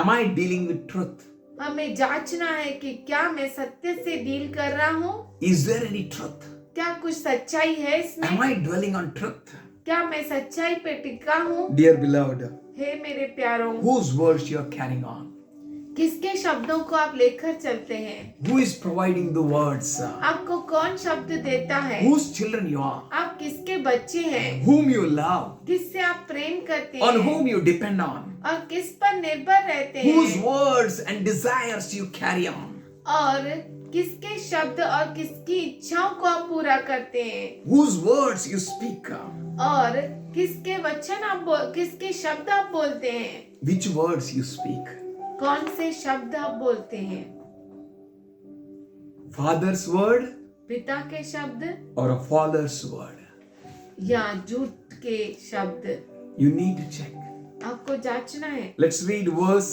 Am I dealing with truth? हमें जांचना है कि क्या मैं सत्य से डील कर रहा हूँ, Is there any truth? क्या कुछ सच्चाई है इसमें, Am I dwelling on truth? क्या मैं सच्चाई पे टिका हूँ। Dear beloved, हे मेरे प्यारों, whose words you are carrying on? किसके शब्दों को आप लेकर चलते हैं? Who is providing the words? आपको कौन शब्द देता है? Whose children you are? आप किसके बच्चे हैं? Whom you love? किससे आप प्रेम करते On हैं whom you depend on? और किस पर निर्भर रहते Whose हैं? words and desires you carry on? और किसके शब्द और किसकी इच्छाओं को आप पूरा करते हैं? Whose words you speak? और किसके वचन किसके शब्द आप बोलते हैं? Which words you speak? कौन से शब्द आप बोलते हैं? Father's word पिता के शब्द or a father's word? या झूठ के शब्द? You need to check. आपको जांचना है। Let's read verse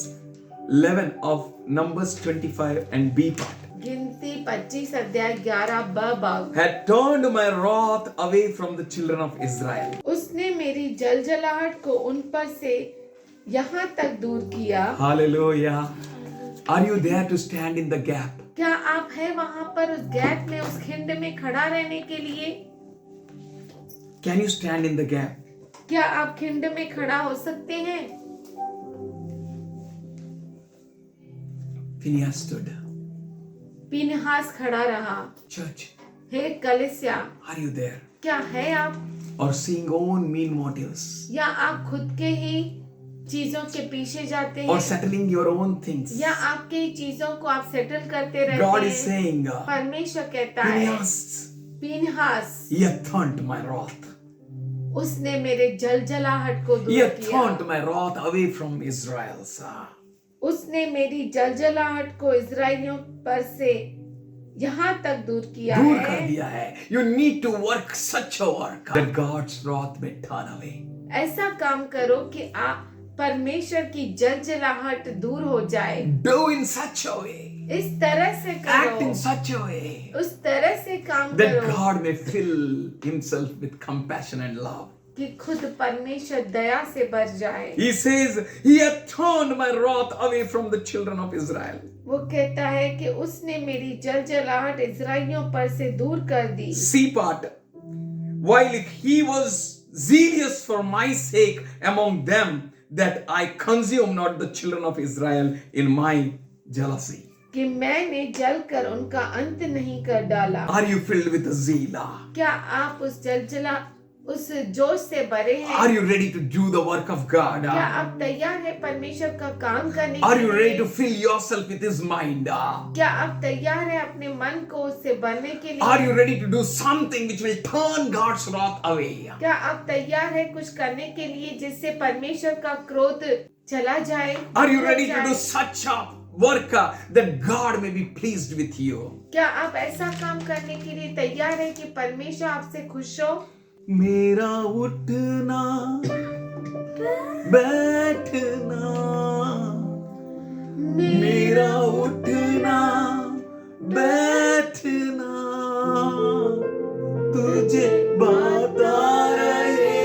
11 of Numbers 25 and B part. गिनती 25 अध्याय 11 भाग। Had turned my wrath away from the children of Israel. उसने मेरी जलजलाहट को उन पर से यहाँ तक दूर किया। Hallelujah. Are you there to stand in the gap? क्या आप हैं वहाँ पर उस गैप में, उस खिंड में खड़ा रहने के लिए? Can you stand in the gap? क्या आप खिंड में खड़ा हो सकते हैं? Phineas stood. पीनहास खड़ा रहा। Church, हे कलीसिया, are you there? क्या है आप? Or seeing own mean motives? या आप खुद के ही चीजों के पीछे जाते Or हैं? settling your own things? या आपके ही चीजों को आप सेटल करते रहते God is हैं? saying, परमेश्वर कहता है, Phineas, Phinehas, he hath turned my wrath. उसने मेरे जलजलाहट को He दूर hath किया। turned my wrath away from Israel. उसने मेरी जलजलाहट को इजराइलियों पर से यहाँ तक दूर किया दूर कर है। दिया है. You need to work such a work that God's wrath may turn away. ऐसा काम करो कि आप परमेश्वर की जलजलाहट दूर हो जाए। Do in such a way. इस तरह से Act in करो, such a way उस तरह से काम that करो God may fill himself with compassion and love. कि खुद परमेश्वर दया से भर जाए। He says, He hath turned my wrath away from the children of Israel. वो कहता है कि उसने मेरी जलजलाहट इजराइलियों पर से दूर कर दी। C part. While he was zealous for my sake among them, that I consume not the children of Israel in my jealousy. कि मैंने जलकर उनका अंत नहीं कर डाला। Are you filled with zeal? क्या आप उस जोश से भरे हैं? Are you ready to do the work of God? क्या आप तैयार हैं परमेश्वर का काम करने Are के you ready लिए? to fill yourself with His mind? क्या आप तैयार हैं अपने मन को उससे भरने के लिए? Are you ready to do something which will turn God's wrath away? क्या आप तैयार हैं कुछ करने के लिए जिससे परमेश्वर का क्रोध चला जाए? Are you दूर ready to जाए? do such a work that God may be pleased with you? क्या आप ऐसा काम करने के लिए तैयार हैं कि परमेश्वर आपसे खुश हो? मेरा उठना बैठना, मेरा उठना बैठना तुझे बता रहे,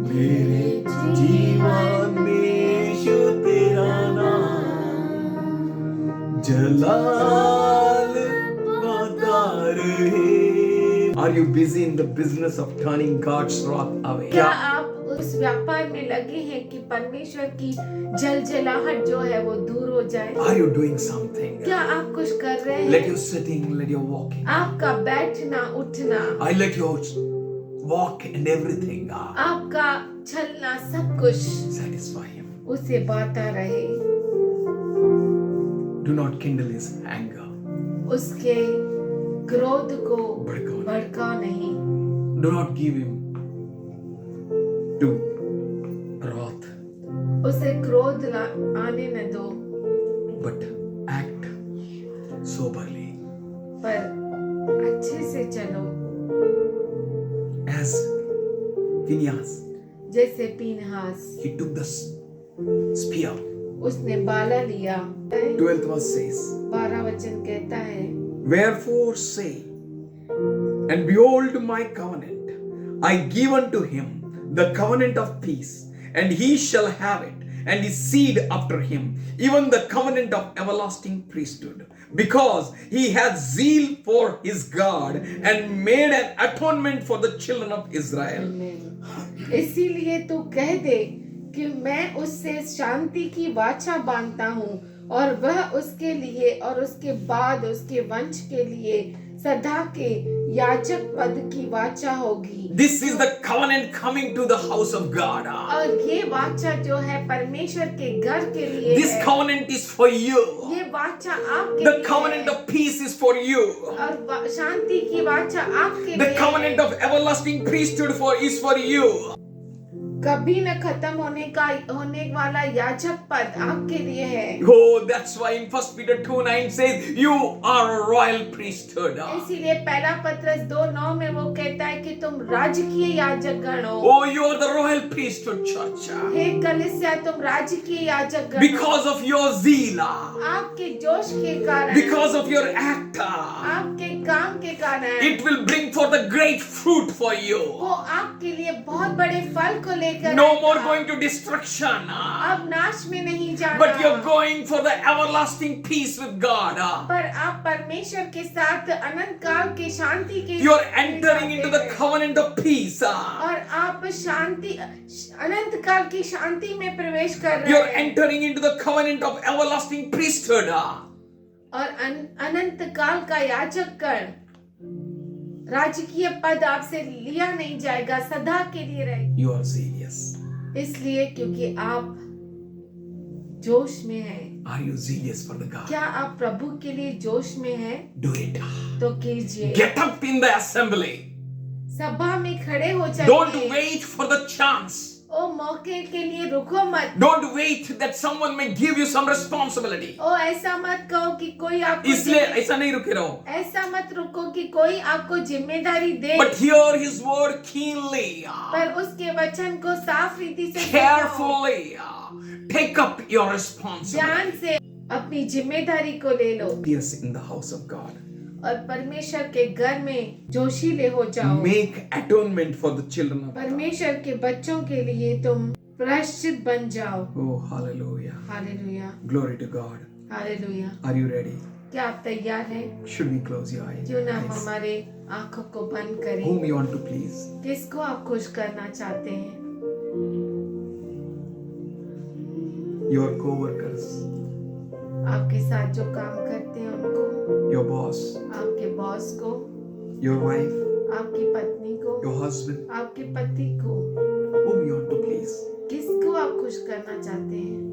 मेरे जीवन में यीशु तेरा नाम जलाल बता रहे. Are you busy in the business of turning God's wrath away? क्या आप उस व्यापार में लगे हैं कि परमेश्वर की जलजलाहट जो है वो दूर हो जाए? Are you doing something? क्या आप कुछ कर रहे Let हैं? your sitting, let your walking. आपका बैठना उठना, I let your walk and everything आपका चलना सब कुछ satisfy him. उसे बाता रहे। Do not kindle his anger. उसके क्रोध को भड़काओ नहीं. भड़काओ नहीं। Do not give him to wrath, उसे क्रोध आने न दो, but act soberly. पर अच्छे से चलो, as Phineas, जैसे Phinehas, he took the spear. उसने बाला लिया। 12th verse says, 12 वचन कहता है, wherefore say, and behold my covenant, I give unto him the covenant of peace, and he shall have it, and his seed after him, even the covenant of everlasting priesthood, because he hath zeal for his God, and made an atonement for the children of Israel. इसीलिए तू कह दे कि मैं उससे शांति की वाचा बांधता हूँ, और वह उसके लिए और उसके बाद उसके वंश के लिए सदा के याजक पद की वाचा होगी। This is the covenant coming to the house of God. और ये वाचा जो है परमेश्वर के घर के लिए This है। covenant is for you. ये वाचा आपके The लिए covenant है। of peace is for you. और शांति की वाचा आपके The लिए covenant है। of everlasting priesthood is for you. कभी न खत्म होने वाला याजक पद आपके लिए है। Oh, that's why in 1 Peter 2:9 says, you are a royal priesthood. इसीलिए पहला पत्रस 2:9 में वो कहता है कि तुम राजकीय याजक गण हो। Oh, you are the royal priesthood, church. हे कलीसिया, तुम राजकीय याजक गण Because हो। of your zeal, आपके जोश के कारण, because of your act, आपके काम के कारण, it will bring forth a great fruit for you. वो आपके लिए बहुत बड़े फल को लेकर No आएगा। more going to destruction, अब नाश में नहीं जाना, but you're going for the everlasting peace with God. पर आप परमेश्वर के साथ अनंत काल की शांति के You're entering into the covenant of peace. और आप शांति अनंत काल की शांति में प्रवेश कर रहे You're हैं entering into the covenant of everlasting priesthood. और अनंत काल का याजक गण राजकीय पद आपसे लिया नहीं जाएगा, सदा के लिए रहेगा। You are serious. इसलिए क्योंकि आप जोश में हैं। Are you zealous for the God? क्या आप प्रभु के लिए जोश में हैं? Do it. तो कीजिए। Get up in the assembly. सभा में खड़े हो Don't जाइए। wait for the chance. ओ मौके के लिए रुको मत। Don't wait that someone may give you some responsibility. ओ ऐसा मत कहो कि कोई आपको इसलिए ऐसा नहीं रुके रहो. ऐसा मत रुको कि कोई आपको जिम्मेदारी दे, But hear his word keenly. पर उसके वचन को साफ रीति से सुनो। Carefully. Take up your responsibility. ध्यान से अपनी जिम्मेदारी को ले लो Yes, in the house of God. और परमेश्वर के घर में जोशीले हो जाओ। Make atonement for the children of God. परमेश्वर के बच्चों के लिए तुम प्रायश्चित बन जाओ। Oh, hallelujah. Hallelujah, Glory to God. Hallelujah. Are you ready? क्या आप तैयार हैं? Should we close your eyes? क्यों ना हम हमारे आंखों को बंद करें? Whom you want to please? किसको आप खुश करना चाहते हैं? Your co-workers, आपके साथ जो काम करते हैं उनको, your boss, आपके बॉस को, your wife, आपकी पत्नी को, your husband, आपके पति को, whom you want to please. किसको आप खुश करना चाहते हैं?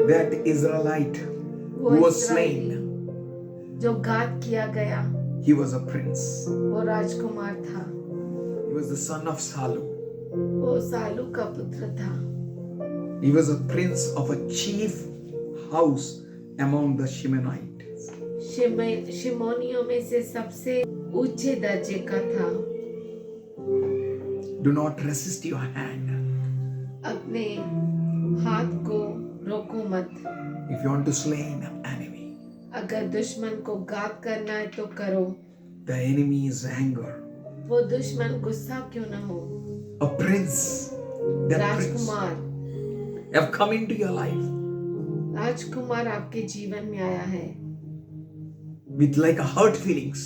That Israelite वो who was इस्राएली slain, जो घात किया गया, he was a prince. वो राजकुमार था, He was the son of Salu. वो सालू का पुत्र था, He was a prince of a chief house among the Shimonites. शिमोनियों में से सबसे ऊंचे दर्जे का था। Do not resist your hand. अपने हाथ को रोको मत। If you want to slay an enemy, अगर दुश्मन को घात करना है तो करो। the enemy is anger. वो दुश्मन गुस्सा क्यों ना हो। A prince, that prince Rajkumar, have come into your life राजकुमार आपके जीवन में आया है with like a hurt feelings.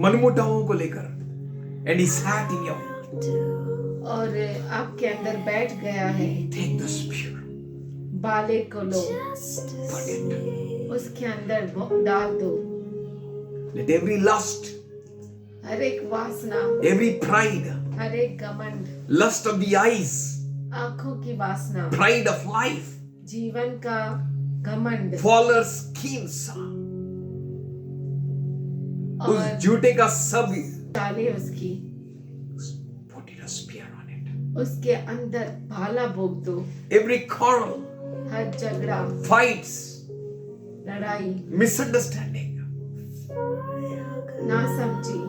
मनमुटावों को लेकर, and he sat in your. और आपके अंदर बैठ गया है। Take the spear, बाले को लो, put it. उसके अंदर डाल दो। Let every lust, हर एक वासना, every pride, हर एक घमंड, lust of the eyes, आंखों की वासना, pride of life, जीवन का घमंड false schemes, उस और झूठे का सब चाले उसकी put it a spear on it. उसके अंदर भाला भोग दो। Every quarrel, हर झगड़ा, fights, लड़ाई, misunderstanding, ना समझी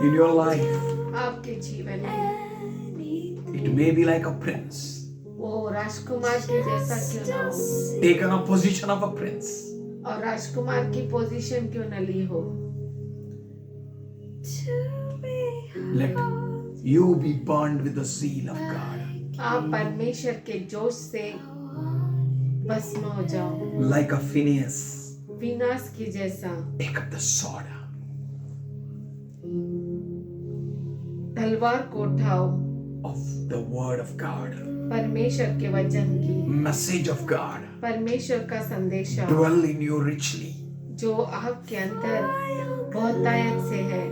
in your life, आपके जीवन में it may be like a prince, वो राजकुमार के जैसा क्यों ना हो, taken a position of a prince. और राजकुमार की पोजीशन क्यों न ली हो। Let you be burned with the zeal of God, आप परमेश्वर के जोश से भस्म हो जाओ, like a Phineas. विनाश की जैसा। Take up the sword, तलवार को उठाओ, of the word of God, परमेश्वर के वचन की, message of God, परमेश्वर का संदेशा dwell in you richly. जो आपके अंदर बहुतायत से है,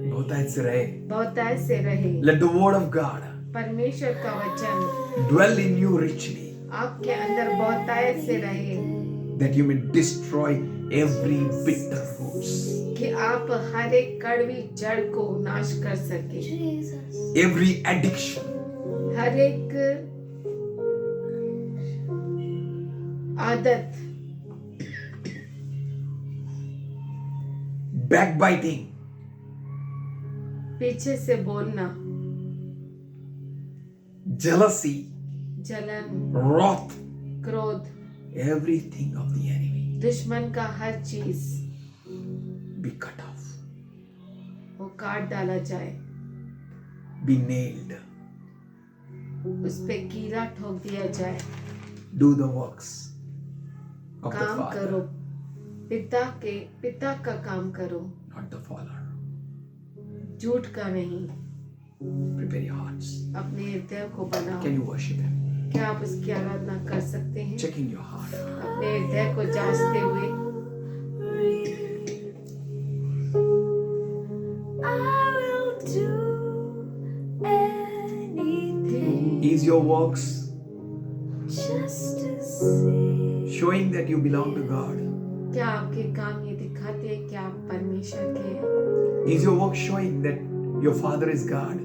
बहुतायत से रहे. बहुतायत से रहे। Let the word of God परमेश्वर का वचन dwell in you richly, आपके अंदर बहुतायत से रहे, that you may destroy every bitter roots, कि आप हर एक कड़वी जड़ को नाश कर सके, Jesus. every addiction, हर एक आदत, backbiting, पीछे से बोलना, jealousy, जलन, wrath, क्रोध, everything of the enemy दुश्मन का हर चीज be cut off, वो काट डाला जाए, be nailed. उस पे कीला ठोक दिया जाए। Do the works of the काम करो, Father, पिता का काम करो, not the Father. झूठ का नहीं। Prepare your hearts. अपने हृदय को बनाओ। Can you worship Him? क्या आप उसकी आराधना कर सकते हैं? Checking your heart. अपने हृदय को जांचते हुए I will do anything Is your works just to see. showing that you belong to God? क्या आपके काम ये दिखाते हैं कि आप परमेश्वर के हैं? Is your work showing that your Father is God?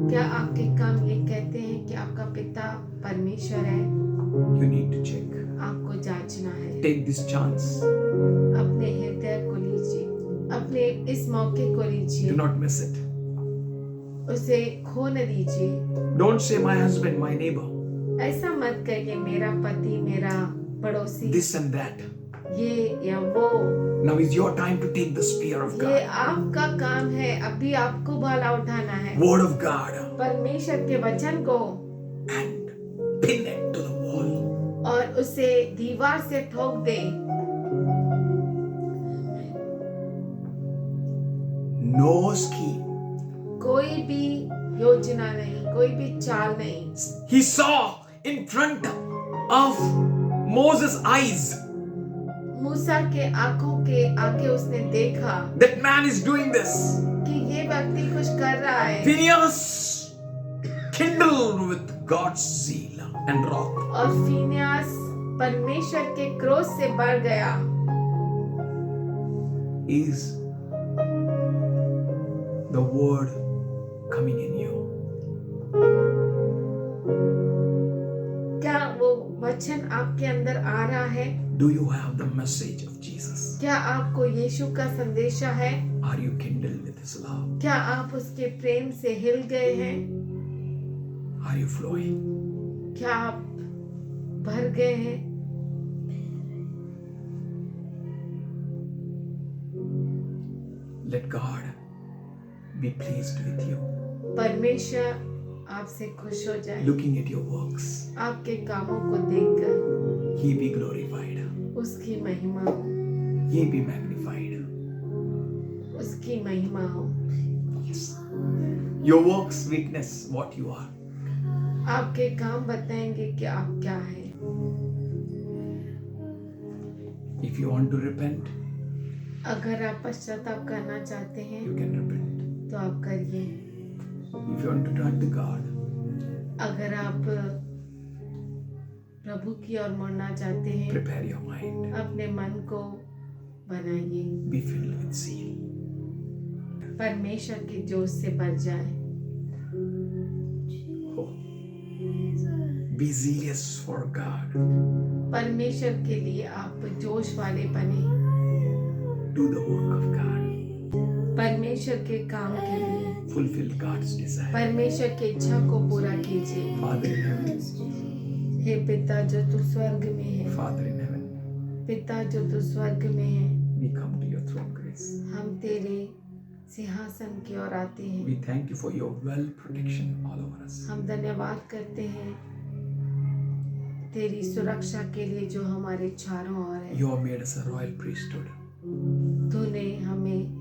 क्या आपके काम ये कहते हैं कि आपका पिता परमेश्वर है? You need to check. आपको जांचना है। Take this chance. अपने हृदय को लीजिए, अपने इस मौके को Do लीजिए, not miss it. उसे खो न दीजिए। Don't say my husband, my neighbor, ऐसा मत कहिए मेरा पति, मेरा पड़ोसी, this and that. ये या वो। Now is your time to take the spear of ये God. आपका काम है, अभी आपको भाला उठाना है। Word of God परमेश्वर के वचन को and pin it to the wall. और उसे दीवार से ठोक दे। No scheme. कोई भी योजना नहीं, कोई भी चाल नहीं। He saw in front of Moses' eyes मूसा के आंखों के आगे उसने देखा that man is doing this. कि ये व्यक्ति कुछ कर रहा है, Phineas kindled with God's zeal and wrath. और फिनियास परमेश्वर के क्रोध से बढ़ गया। Is the word coming in you? क्या वो वचन आपके अंदर आ रहा है? Do you have the message of Jesus? क्या आपको यीशु का संदेशा है? Are you kindled with His love? क्या आप उसके प्रेम से हिल गए हैं? Are you flowing? क्या आप भर गए हैं? Let God be pleased with you. परमेश्वर आपसे खुश हो जाए। Looking at your works, आपके कामों को देखकर He be glorified. उसकी महिमा हो, He be magnified. उसकी महिमा हो। Your works witness what you are. आपके काम बताएंगे कि आप क्या हैं। If you want to repent, अगर आप पश्चाताप करना चाहते हैं you can repent. तो आप करिए। If you want to turn to God, अगर आप प्रभु की ओर मुड़ना चाहते हैं, prepare your mind. अपने मन को बनाइए, Be filled with zeal. परमेश्वर के जोश से भर जाए। Oh. Be zealous for God. परमेश्वर के लिए आप जोश वाले बने, Do the work of God. परमेश्वर के काम के लिए, Fulfill God's desire. परमेश्वर की इच्छा को पूरा कीजिए। Father in heaven. हे पिता जो तू स्वर्ग में है, Father in heaven. पिता जो तू स्वर्ग में है, We come to your throne grace. हम तेरे सिंहासन की ओर आते हैं। We thank you for your well protection all over us. हम धन्यवाद करते हैं तेरी सुरक्षा के लिए जो हमारे चारों ओर है। You have made us a royal priesthood, तूने हमें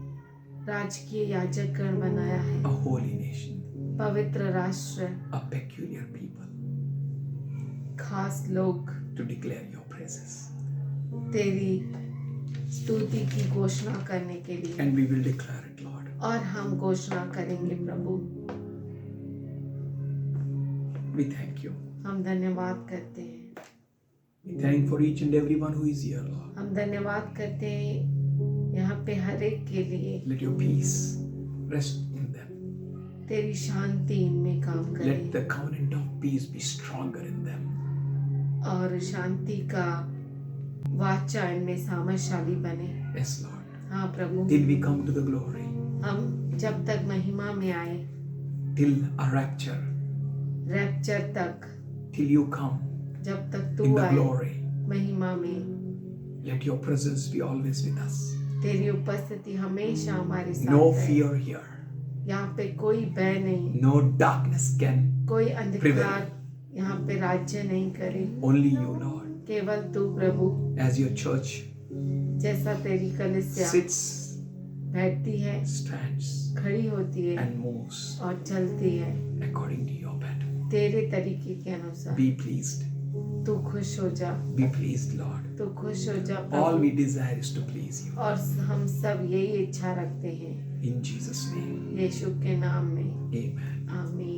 राजकीय याजकगण बनाया है, a holy nation, पवित्र राष्ट्र, a peculiar people, खास लोग, to declare your praises. तेरी स्तुति की घोषणा करने के लिए। And we will declare it, Lord. और हम घोषणा करेंगे प्रभु। We thank you. हम धन्यवाद करते हैं, We thank for each and everyone who is here, Lord. हम धन्यवाद करते हैं यहाँ पे हर एक के लिए। Let your peace rest in them. तेरी शांति इनमें काम Let करे the covenant of peace be stronger in them. और शांति का वाचा इनमें सामर्थशाली बने। Yes, Lord. हाँ प्रभु, Till we come to the glory, हम जब तक महिमा में आए, till a rapture, रैप्चर तक, till you come जब तक in तू the आए glory, महिमा में, let your presence be always with us. तेरी उपस्थिति हमेशा हमारे साथ No है। fear here. यहाँ पे कोई भय नहीं, No darkness can. कोई अंधकार यहाँ पे राज्य नहीं करे। Only you, Lord. केवल तू प्रभु, As your church जैसा तेरी कलीसिया sits, बैठती है, stands, खड़ी होती है and moves और चलती है according to your pattern. तेरे तरीके के अनुसार। Be pleased. तू खुश हो जा, Be pleased, Lord. तू खुश हो जा All Prabhu. we desire is to please you. और हम सब यही इच्छा रखते हैं In Jesus' name. यीशु के नाम में, Amen. आमीन।